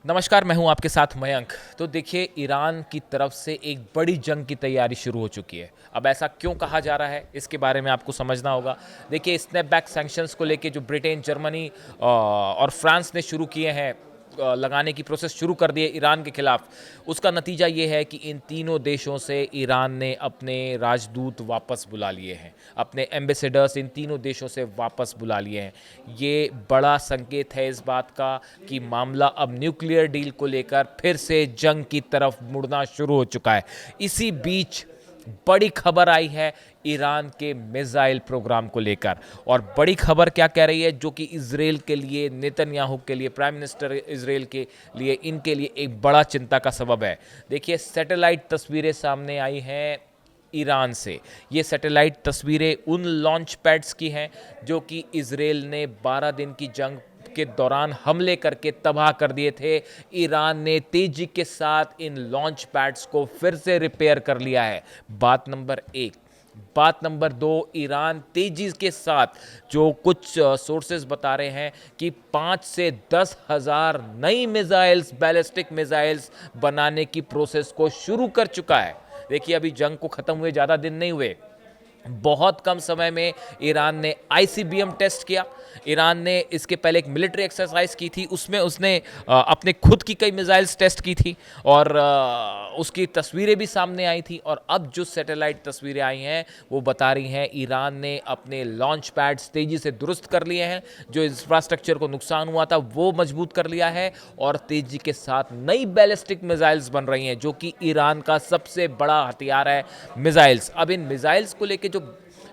नमस्कार, मैं हूं आपके साथ मयंक। तो देखिए, ईरान की तरफ से एक बड़ी जंग की तैयारी शुरू हो चुकी है। अब ऐसा क्यों कहा जा रहा है, इसके बारे में आपको समझना होगा। देखिए, स्नैपबैक सैंक्शंस को लेके जो ब्रिटेन, जर्मनी और फ्रांस ने शुरू किए हैं, लगाने की प्रोसेस शुरू कर दी है ईरान के खिलाफ, उसका नतीजा ये है कि इन तीनों देशों से ईरान ने अपने राजदूत वापस बुला लिए हैं, अपने एम्बेसडर्स इन तीनों देशों से वापस बुला लिए हैं। ये बड़ा संकेत है इस बात का कि मामला अब न्यूक्लियर डील को लेकर फिर से जंग की तरफ मुड़ना शुरू हो चुका है। इसी बीच बड़ी खबर आई है ईरान के मिसाइल प्रोग्राम को लेकर। और बड़ी खबर क्या कह रही है, जो कि इजराइल के लिए, नेतन्याहू के लिए, प्राइम मिनिस्टर इजराइल के लिए, इनके लिए एक बड़ा चिंता का सबब है। देखिए, सैटेलाइट तस्वीरें सामने आई हैं ईरान से। ये सैटेलाइट तस्वीरें उन लॉन्च पैड्स की हैं जो कि इजराइल ने 12 दिन की जंग के दौरान हमले करके तबाह कर दिए थे। ईरान ने तेजी के साथ इन लॉन्च पैड्स को फिर से रिपेयर कर लिया है। बात नंबर एक। बात नंबर दो, ईरान तेजी के साथ, जो कुछ सोर्सेज बता रहे हैं कि 5 से 10,000 नई मिसाइल्स, बैलिस्टिक मिसाइल्स बनाने की प्रोसेस को शुरू कर चुका है। देखिए, अभी जंग को ख़त्म हुए ज़्यादा दिन नहीं हुए, बहुत कम समय में ईरान ने आईसीबीएम टेस्ट किया। ईरान ने इसके पहले एक मिलिट्री एक्सरसाइज की थी, उसमें उसने अपने खुद की कई मिसाइल्स टेस्ट की थी और उसकी तस्वीरें भी सामने आई थी। और अब जो सैटेलाइट तस्वीरें आई हैं वो बता रही हैं ईरान ने अपने लॉन्च पैड्स तेज़ी से दुरुस्त कर लिए हैं, जो इंफ्रास्ट्रक्चर को नुकसान हुआ था वो मजबूत कर लिया है, और तेज़ी के साथ नई बैलिस्टिक मिसाइल्स बन रही हैं, जो कि ईरान का सबसे बड़ा हथियार है, मिसाइल्स। अब इन मिसाइल्स को लेकर जो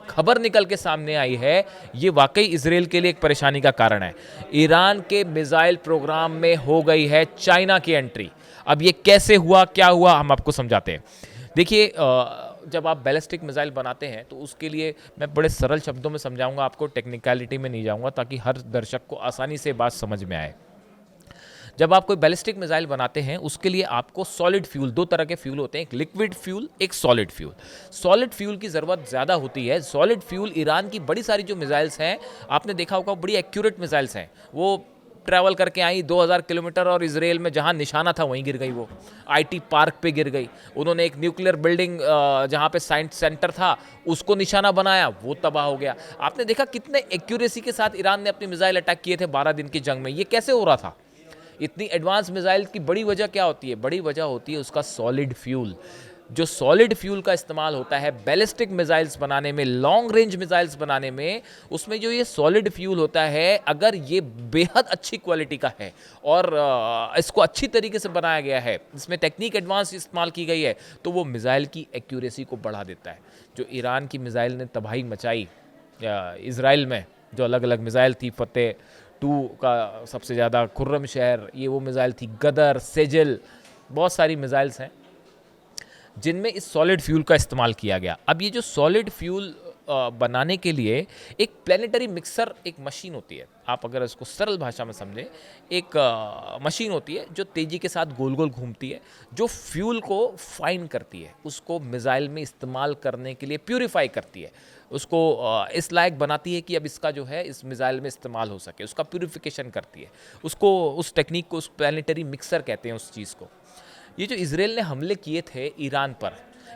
खबर निकल के सामने आई है, ये वाकई इजराइल के लिए एक परेशानी का कारण है। ईरान के मिसाइल प्रोग्राम में हो गई है चाइना की एंट्री। अब ये कैसे हुआ, क्या हुआ, हम आपको समझाते हैं। देखिए, जब आप बैलिस्टिक मिसाइल बनाते हैं तो उसके लिए मैं बड़े सरल शब्दों में समझाऊंगा आपको, टेक्निकलिटी में नहीं जाऊंगा, ताकि हर दर्शक को आसानी से बात समझ में आए। जब आप कोई बैलिस्टिक मिसाइल बनाते हैं, उसके लिए आपको सॉलिड फ्यूल, दो तरह के फ्यूल होते हैं, एक लिक्विड फ्यूल, एक सॉलिड फ्यूल। सॉलिड फ्यूल की ज़रूरत ज़्यादा होती है। सॉलिड फ्यूल, ईरान की बड़ी सारी जो मिसाइल्स हैं, आपने देखा होगा, बड़ी एक्यूरेट मिसाइल्स हैं। वो ट्रैवल करके आई 2000 किलोमीटर और इजराइल में जहां निशाना था वहीं गिर गई। वो आईटी पार्क पे गिर गई। उन्होंने एक न्यूक्लियर बिल्डिंग जहां पे साइंस सेंटर था, उसको निशाना बनाया, वो तबाह हो गया। आपने देखा कितने एक्यूरेसी के साथ ईरान ने अपनी मिसाइल अटैक किए थे 12 दिन की जंग में। ये कैसे हो रहा था? इतनी एडवांस मिसाइल की बड़ी वजह क्या होती है? बड़ी वजह होती है उसका सॉलिड फ्यूल। जो सॉलिड फ्यूल का इस्तेमाल होता है बैलिस्टिक मिसाइल्स बनाने में, लॉन्ग रेंज मिसाइल्स बनाने में, उसमें जो ये सॉलिड फ्यूल होता है, अगर ये बेहद अच्छी क्वालिटी का है और इसको अच्छी तरीके से बनाया गया है, इसमें टेक्निक एडवांस इस्तेमाल की गई है, तो वो मिसाइल की एक्यूरेसी को बढ़ा देता है। जो ईरान की मिसाइल ने तबाही मचाई इसराइल में, जो अलग अलग मिसाइल थी, फतेह 2 का सबसे ज़्यादा, खुर्रम शहर, ये वो मिसाइल थी, गदर, सेजल, बहुत सारी मिसाइल्स हैं जिनमें इस सॉलिड फ्यूल का इस्तेमाल किया गया। अब ये जो सॉलिड फ्यूल बनाने के लिए एक प्लानिटरी मिक्सर, एक मशीन होती है, आप अगर इसको सरल भाषा में समझें, एक मशीन होती है जो तेज़ी के साथ गोल गोल घूमती है, जो फ्यूल को फाइन करती है, उसको मिसाइल में इस्तेमाल करने के लिए प्यूरिफाई करती है, उसको इस लायक बनाती है कि अब इसका जो है इस मिसाइल में इस्तेमाल हो सके, उसका प्यूरिफिकेशन करती है। उसको, उस टेक्निक को, उस प्लानिटरी मिक्सर कहते हैं उस चीज़ को। ये जो इजराइल ने हमले किए थे ईरान पर,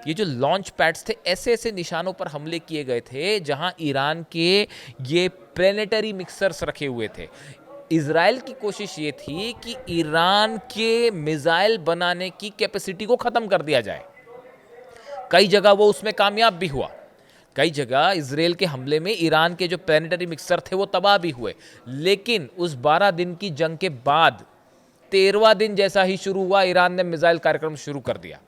ये जो लॉन्च पैड्स थे, ऐसे ऐसे निशानों पर हमले किए गए थे जहां ईरान के ये प्लेनेटरी मिक्सर्स रखे हुए थे। इजराइल की कोशिश ये थी कि ईरान के मिसाइल बनाने की कैपेसिटी को ख़त्म कर दिया जाए। कई जगह वो उसमें कामयाब भी हुआ। कई जगह इजराइल के हमले में ईरान के जो प्लेनेटरी मिक्सर थे वो तबाह भी हुए। लेकिन उस 12 दिन की जंग के बाद 13वां दिन जैसा ही शुरू हुआ, ईरान ने मिसाइल कार्यक्रम शुरू कर दिया।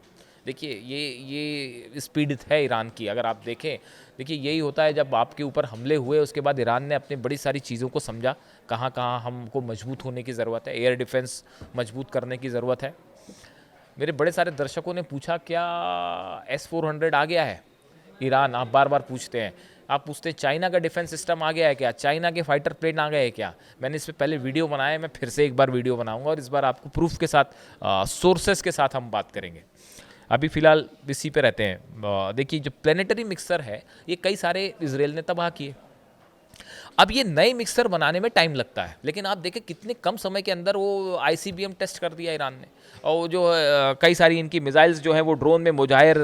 देखिए, ये स्पीड है ईरान की, अगर आप देखें। देखिए, यही होता है जब आपके ऊपर हमले हुए, उसके बाद ईरान ने अपनी बड़ी सारी चीज़ों को समझा, कहाँ कहाँ हमको मजबूत होने की ज़रूरत है, एयर डिफेंस मजबूत करने की ज़रूरत है। मेरे बड़े सारे दर्शकों ने पूछा, क्या S-400 आ गया है ईरान? आप बार बार पूछते हैं। आप पूछते हैं चाइना का डिफेंस सिस्टम आ गया है क्या, चाइना के फाइटर प्लेन आ गए हैं क्या? मैंने इस पर पहले वीडियो बनाया है, मैं फिर से एक बार वीडियो बनाऊंगा और इस बार आपको प्रूफ के साथ, सोर्सेस के साथ हम बात करेंगे। अभी फिलहाल इसी पे रहते हैं। देखिए, जो प्लेनेटरी मिक्सर है, ये कई सारे इजराइल ने तबाह किए। अब ये नए मिक्सर बनाने में टाइम लगता है, लेकिन आप देखें कितने कम समय के अंदर वो आईसीबीएम टेस्ट कर दिया ईरान ने। और वो जो कई सारी इनकी मिसाइल्स जो हैं वो ड्रोन में मुजाहिर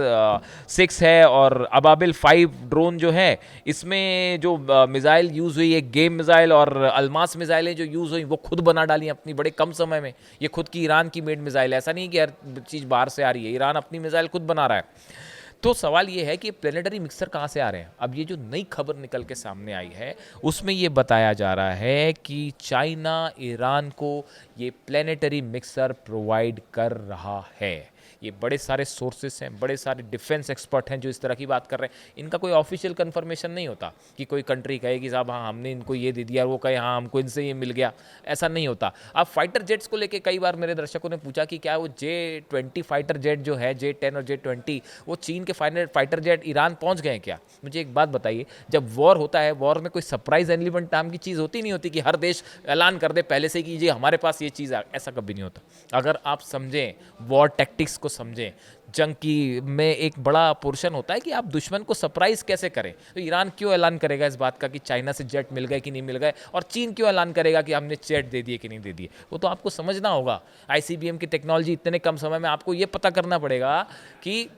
6 है और अबाबिल 5 ड्रोन जो है, इसमें जो मिसाइल यूज़ हुई, एक गेम मिसाइल और अलमास मिसाइलें जो यूज़ हुई वो खुद बना डाली अपनी बड़े कम समय में। ये खुद की ईरान की मेड मिसाइल है, ऐसा नहीं कि हर चीज़ बाहर से आ रही है, ईरान अपनी मिसाइल खुद बना रहा है। तो सवाल ये है कि प्लेनेटरी मिक्सर कहाँ से आ रहे हैं। अब ये जो नई खबर निकल के सामने आई है उसमें ये बताया जा रहा है कि चाइना ईरान को ये प्लेनेटरी मिक्सर प्रोवाइड कर रहा है। ये बड़े सारे सोर्सेस हैं, बड़े सारे डिफेंस एक्सपर्ट हैं जो इस तरह की बात कर रहे हैं। इनका कोई ऑफिशियल कंफर्मेशन नहीं होता कि कोई कंट्री कहे कि साहब हाँ हमने इनको ये दे दिया, वो कहे हाँ हमको इनसे ये मिल गया, ऐसा नहीं होता। अब फाइटर जेट्स को लेके कई बार मेरे दर्शकों ने पूछा कि क्या वो J-20 फाइटर जेट जो है, J-10 और J-20, वो चीन के फाइटर जेट ईरान पहुंच गए हैं क्या। मुझे एक बात बताइए, जब वॉर होता है, वॉर में कोई सरप्राइज एलिमेंट नाम की चीज़ होती नहीं होती कि हर देश ऐलान कर दे पहले से कि जी हमारे पास ये चीज़ है, ऐसा कभी नहीं होता। अगर आप समझें वॉर टैक्टिक्स को समझें, जंग की में एक बड़ा पोर्शन होता है कि आप दुश्मन को सरप्राइज कैसे करें। तो ईरान क्यों ऐलान करेगा इस बात का कि चाइना से जेट मिल गए कि नहीं मिल गए, और चीन क्यों ऐलान करेगा कि हमने जेट दे दिए कि नहीं दे दिए। वो तो आपको समझना होगा। आईसीबीएम की टेक्नोलॉजी इतने कम समय में, आपको ये पता करना पड़ेगा कि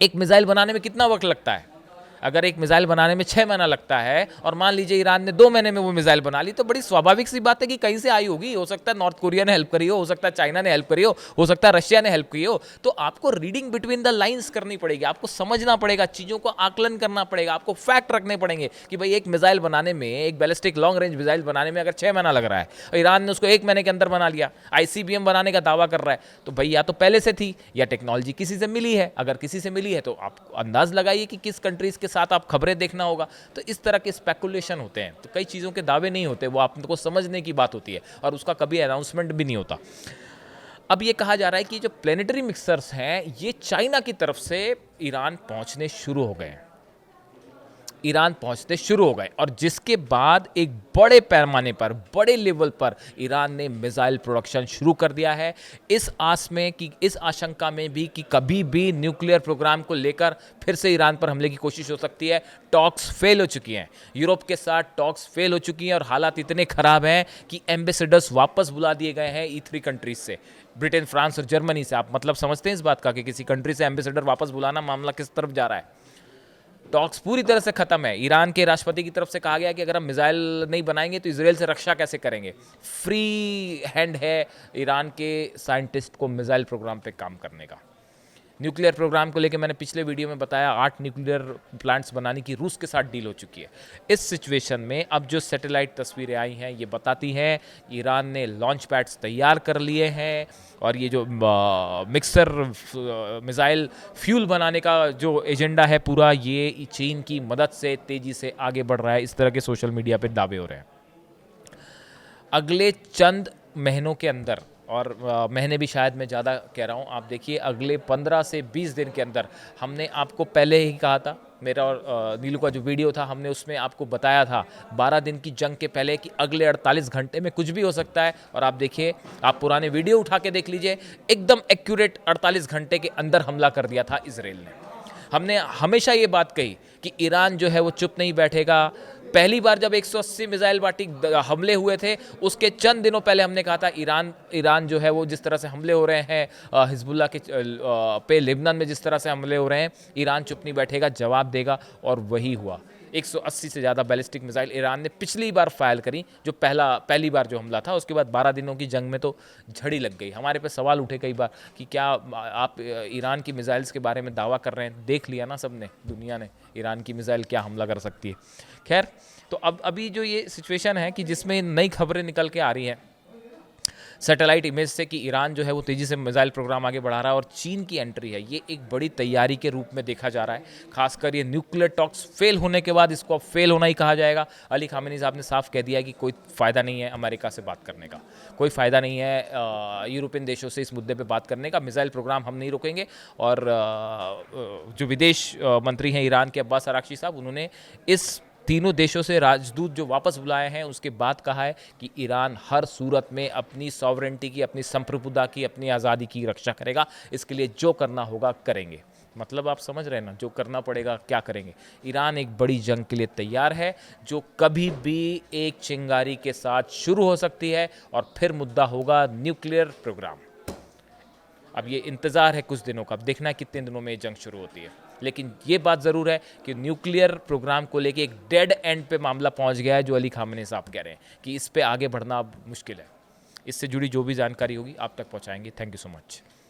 एक मिसाइल बनाने में कितना वक्त लगता है। अगर एक मिसाइल बनाने में 6 महीना लगता है और मान लीजिए ईरान ने 2 महीने में वो मिसाइल बना ली, तो बड़ी स्वाभाविक सी बात है कि कहीं से आई होगी। हो सकता है नॉर्थ कोरिया ने हेल्प करी हो सकता है चाइना ने हेल्प करी हो सकता है रशिया ने हेल्प की हो। तो आपको रीडिंग बिटवीन द लाइंस करनी पड़ेगी, आपको समझना पड़ेगा, चीज़ों को आकलन करना पड़ेगा, आपको फैक्ट रखने पड़ेंगे कि भाई एक मिसाइल बनाने में, एक बैलिस्टिक लॉन्ग रेंज मिसाइल बनाने में अगर 6 महीना लग रहा है और ईरान ने उसको 1 महीने के अंदर बना लिया, आईसीबीएम बनाने का दावा कर रहा है, तो भाई या तो पहले से थी या टेक्नोलॉजी किसी से मिली है। अगर किसी से मिली है तो आप अंदाज लगाइए कि किस कंट्रीज के साथ आप खबरें देखना होगा। तो इस तरह के स्पेकुलेशन होते हैं, तो कई चीज़ों के दावे नहीं होते, वो आपको समझने की बात होती है और उसका कभी अनाउंसमेंट भी नहीं होता। अब ये कहा जा रहा है कि जो प्लेनेटरी मिक्सर्स हैं ये चाइना की तरफ से ईरान पहुंचने शुरू हो गए हैं, ईरान पहुंचते शुरू हो गए, और जिसके बाद एक बड़े पैमाने पर, बड़े लेवल पर ईरान ने मिसाइल प्रोडक्शन शुरू कर दिया है, इस आस में कि, इस आशंका में भी कि कभी भी न्यूक्लियर प्रोग्राम को लेकर फिर से ईरान पर हमले की कोशिश हो सकती है। टॉक्स फेल हो चुकी हैं, यूरोप के साथ टॉक्स फेल हो चुकी हैं और हालात इतने खराब हैं कि एम्बेसडर्स वापस बुला दिए गए हैं E3 कंट्रीज से, ब्रिटेन, फ्रांस और जर्मनी से। आप मतलब समझते हैं इस बात का कि किसी कंट्री से एम्बेसडर वापस बुलाना, मामला किस तरफ जा रहा है। टॉक्स पूरी तरह से खत्म है। ईरान के राष्ट्रपति की तरफ से कहा गया कि अगर हम मिसाइल नहीं बनाएंगे तो इजराइल से रक्षा कैसे करेंगे। फ्री हैंड है ईरान के साइंटिस्ट को मिसाइल प्रोग्राम पे काम करने का। न्यूक्लियर प्रोग्राम को लेकर मैंने पिछले वीडियो में बताया 8 न्यूक्लियर प्लांट्स बनाने की रूस के साथ डील हो चुकी है। इस सिचुएशन में अब जो सैटेलाइट तस्वीरें आई हैं ये बताती हैं ईरान ने लॉन्च पैड्स तैयार कर लिए हैं और ये जो मिक्सर मिसाइल फ्यूल बनाने का जो एजेंडा है पूरा, ये चीन की मदद से तेज़ी से आगे बढ़ रहा है। इस तरह के सोशल मीडिया पे दावे हो रहे हैं। अगले चंद महीनों के अंदर, और महीने भी शायद मैं ज़्यादा कह रहा हूँ, आप देखिए अगले 15 से 20 दिन के अंदर, हमने आपको पहले ही कहा था, मेरा और नीलू का जो वीडियो था हमने उसमें आपको बताया था 12 दिन की जंग के पहले कि अगले 48 घंटे में कुछ भी हो सकता है। और आप देखिए, आप पुराने वीडियो उठा के देख लीजिए, एकदम एक्यूरेट 48 घंटे के अंदर हमला कर दिया था इजराइल ने। हमने हमेशा ये बात कही कि ईरान जो है वो चुप नहीं बैठेगा। पहली बार जब 180 मिसाइल बाटी हमले हुए थे उसके चंद दिनों पहले हमने कहा था ईरान जो है वो जिस तरह से हमले हो रहे हैं हिजबुल्लाह के पे, लेबनान में जिस तरह से हमले हो रहे हैं, ईरान चुप नहीं बैठेगा, जवाब देगा। और वही हुआ। 180 से ज़्यादा बैलिस्टिक मिसाइल ईरान ने पिछली बार फायर करी, जो पहली बार जो हमला था। उसके बाद 12 दिनों की जंग में तो झड़ी लग गई। हमारे पे सवाल उठे कई बार कि क्या आप ईरान की मिसाइल्स के बारे में दावा कर रहे हैं। देख लिया ना सबने, दुनिया ने, ईरान की मिसाइल क्या हमला कर सकती है। खैर, तो अब अभी जो ये सिचुएशन है कि जिसमें नई खबरें निकल के आ रही हैं सैटेलाइट इमेज से कि ईरान जो है वो तेज़ी से मिसाइल प्रोग्राम आगे बढ़ा रहा है और चीन की एंट्री है, ये एक बड़ी तैयारी के रूप में देखा जा रहा है। खासकर ये न्यूक्लियर टॉक्स फेल होने के बाद इसको अब फेल होना ही कहा जाएगा। अली खामेनी साहब ने साफ कह दिया है कि कोई फ़ायदा नहीं है अमेरिका से बात करने का, कोई फ़ायदा नहीं है यूरोपियन देशों से इस मुद्दे पर बात करने का। मिसाइल प्रोग्राम हम नहीं रोकेंगे। और जो विदेश मंत्री हैं ईरान के अब्बास अराक्ची साहब, उन्होंने इस तीनों देशों से राजदूत जो वापस बुलाए हैं उसके बाद कहा है कि ईरान हर सूरत में अपनी सॉवरेंटी की, अपनी संप्रभुता की, अपनी आज़ादी की रक्षा करेगा। इसके लिए जो करना होगा करेंगे। मतलब आप समझ रहे हैं ना, जो करना पड़ेगा क्या करेंगे। ईरान एक बड़ी जंग के लिए तैयार है, जो कभी भी एक चिंगारी के साथ शुरू हो सकती है और फिर मुद्दा होगा न्यूक्लियर प्रोग्राम। अब ये इंतज़ार है कुछ दिनों का, अब देखना है कितने दिनों में ये जंग शुरू होती है। लेकिन ये बात ज़रूर है कि न्यूक्लियर प्रोग्राम को लेके एक डेड एंड पे मामला पहुंच गया है, जो अली खामनेई साहब कह रहे हैं कि इस पे आगे बढ़ना अब मुश्किल है। इससे जुड़ी जो भी जानकारी होगी आप तक पहुंचाएंगे। Thank you so much.